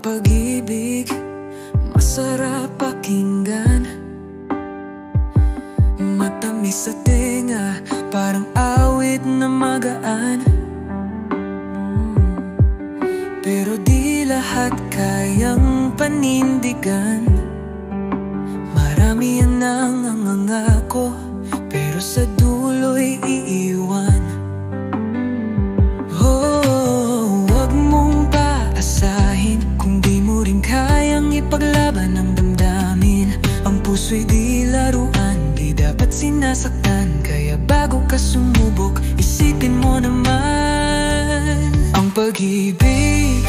pag-ibig, masarap pakinggan. Matamis sa tenga, parang awit na magaan. Pero di lahat kayang panindigan. Marami yan ang nangangako, pero sa dulo'y iiwan. Oh, wag mong paasahin kung di mo rin kayang ipaglaban ang damdamin. Ang puso'y di laruan, di dapat sinasaktan. Kaya bago ka sumubok, isipin mo naman. Ang pag-ibig,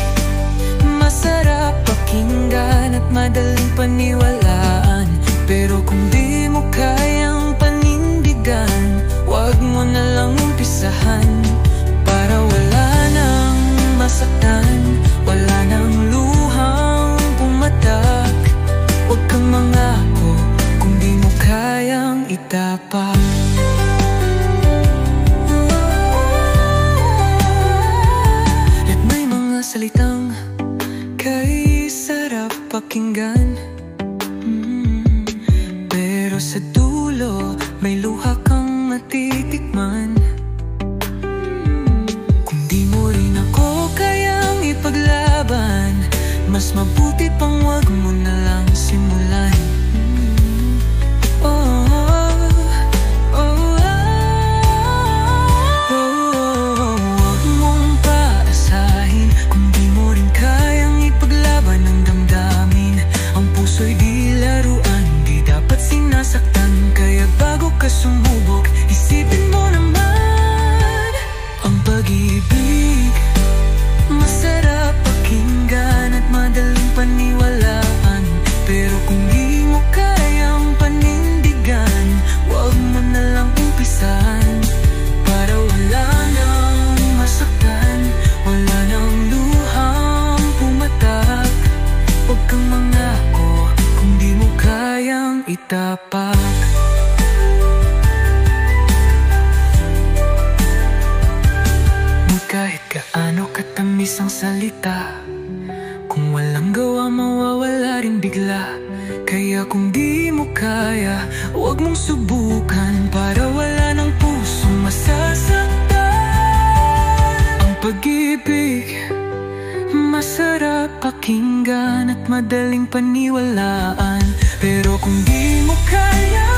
masarap pakinggan at madaling paniwalaan. Pero kung di mo kayang panindigan, wag mo na lang umpisahan. Para wala nang masaktan, wala nang luhang pumatak. Wag kang mangako kung di mo kayang itapak. At may mga salitang kay sarap pakinggan, pero sa dulo may luha kang matitikman. Kung di mo rin ako kayang ipaglaban, mas mabuti pang wag mo na lang simulan. Wag mong paasahin kung di mo rin kayang ipaglaban ang damdamin. Ang puso'y di laruan, di dapat sinasaktan. Kaya bago ka sumubok, isipin mo naman. Ang pag-ibig, masarap pakinggan at madaling paniwalaan. Pero kung di mo kayang panindigan, wag mo na lang umpisahan. Para wala nang masaktan, wala nang luhang pumatak. Wag kang mangako kung di mo kayang itapak. Kahit gaano katamis ang salita, kung walang gawa mawawala rin bigla. Kaya kung di mo kaya, wag mong subukan. Para wala ng pusong masasaktan. Ang pag-ibig, masarap pakinggan at madaling paniwalaan. Pero kung di mo kaya,